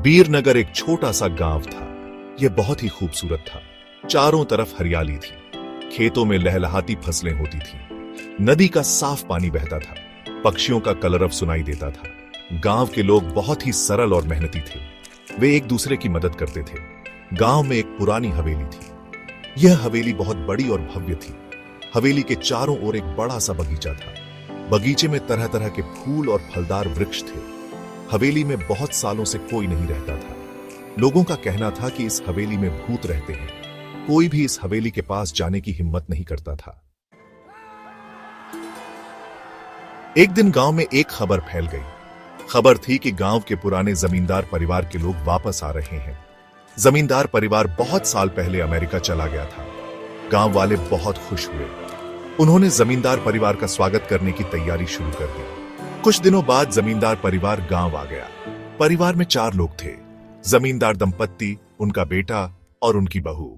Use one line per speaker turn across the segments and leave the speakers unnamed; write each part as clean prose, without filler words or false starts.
बीरनगर एक छोटा सा गांव था। यह बहुत ही खूबसूरत था। चारों तरफ हरियाली थी। खेतों में लहलहाती फसलें होती थीं। नदी का साफ पानी बहता था। पक्षियों का कलरव सुनाई देता था। गांव के लोग बहुत ही सरल और मेहनती थे। वे एक दूसरे की मदद करते थे। गांव में एक पुरानी हवेली थी। यह हवेली बहुत बड़ी और भव्य थी। हवेली के चारों ओर एक बड़ा सा बगीचा था। बगीचे में तरह तरह के फूल और फलदार वृक्ष थे। हवेली में बहुत सालों से कोई नहीं रहता था। लोगों का कहना था कि इस हवेली में भूत रहते हैं। कोई भी इस हवेली के पास जाने की हिम्मत नहीं करता था। एक दिन गांव में एक खबर फैल गई। खबर थी कि गांव के पुराने जमींदार परिवार के लोग वापस आ रहे हैं। जमींदार परिवार बहुत साल पहले अमेरिका चला गया था। गांव वाले बहुत खुश हुए। उन्होंने जमींदार परिवार का स्वागत करने की तैयारी शुरू कर दी। कुछ दिनों बाद जमींदार परिवार गांव आ गया। परिवार में 4 लोग थे। जमींदार दंपत्ति, उनका बेटा और उनकी बहू।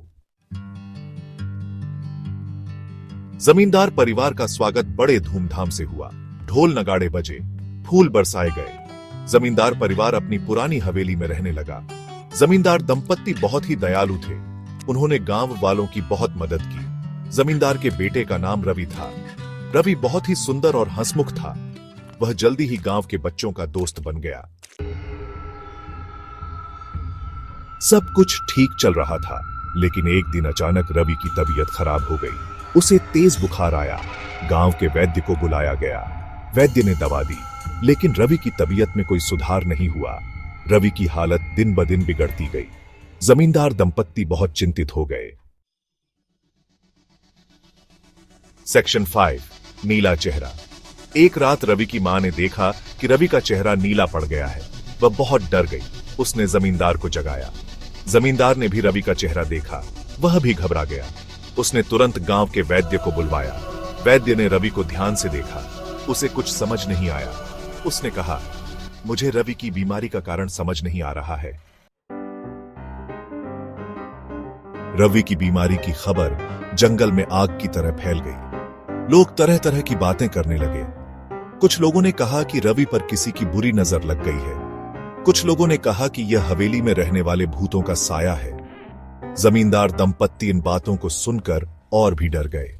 जमींदार परिवार का स्वागत बड़े धूमधाम से हुआ। ढोल नगाड़े बजे, फूल बरसाए गए। जमींदार परिवार अपनी पुरानी हवेली में रहने लगा। जमींदार दंपत्ति बहुत ही दयालु थे। उन्होंने गांव वालों की बहुत मदद की। जमींदार के बेटे का नाम रवि था। रवि बहुत ही सुंदर और हंसमुख था। वह जल्दी ही गांव के बच्चों का दोस्त बन गया। सब कुछ ठीक चल रहा था, लेकिन एक दिन अचानक रवि की तबीयत खराब हो गई। उसे तेज बुखार आया। गांव के वैद्य को बुलाया गया। वैद्य ने दवा दी, लेकिन रवि की तबीयत में कोई सुधार नहीं हुआ। रवि की हालत दिन ब दिन बिगड़ती गई। जमींदार दंपत्ति बहुत चिंतित हो गए। सेक्शन 5, नीला चेहरा। एक रात रवि की मां ने देखा कि रवि का चेहरा नीला पड़ गया है। वह बहुत डर गई। उसने जमींदार को जगाया। जमींदार ने भी रवि का चेहरा देखा। वह भी घबरा गया। उसने तुरंत गांव के वैद्य को बुलवाया। वैद्य ने रवि को ध्यान से देखा। उसे कुछ समझ नहीं आया। उसने कहा, मुझे रवि की बीमारी का कारण समझ नहीं आ रहा है। रवि की बीमारी की खबर जंगल में आग की तरह फैल गई। लोग तरह तरह की बातें करने लगे। कुछ लोगों ने कहा कि रवि पर किसी की बुरी नजर लग गई है। कुछ लोगों ने कहा कि यह हवेली में रहने वाले भूतों का साया है। जमींदार दंपत्ति इन बातों को सुनकर और भी डर गए।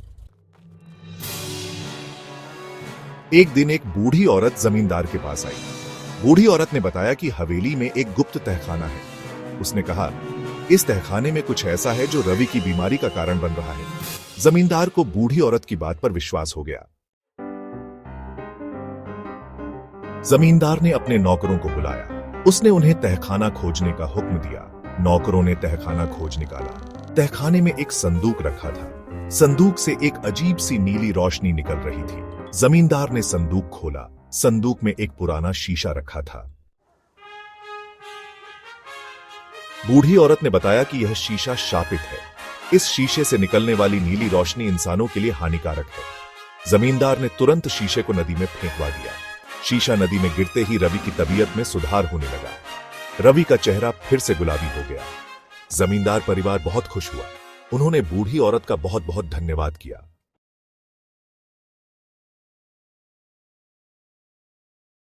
एक दिन एक बूढ़ी औरत जमींदार के पास आई। बूढ़ी औरत ने बताया कि हवेली में एक गुप्त तहखाना है। उसने कहा, इस तहखाने में कुछ ऐसा है जो रवि की बीमारी का कारण बन रहा है। जमींदार को बूढ़ी औरत की बात पर विश्वास हो गया। जमींदार ने अपने नौकरों को बुलाया। उसने उन्हें तहखाना खोजने का हुक्म दिया। नौकरों ने तहखाना खोज निकाला। तहखाने में एक संदूक रखा था। संदूक से एक अजीब सी नीली रोशनी निकल रही थी। जमींदार ने संदूक खोला। संदूक में एक पुराना शीशा रखा था। बूढ़ी औरत ने बताया कि यह शीशा शापित है। इस शीशे से निकलने वाली नीली रोशनी इंसानों के लिए हानिकारक है। जमींदार ने तुरंत शीशे को नदी में फेंकवा दिया। शीशा नदी में गिरते ही रवि की तबीयत में सुधार होने लगा। रवि का चेहरा फिर से गुलाबी हो गया। जमींदार परिवार बहुत खुश हुआ। उन्होंने बूढ़ी औरत का बहुत बहुत धन्यवाद किया।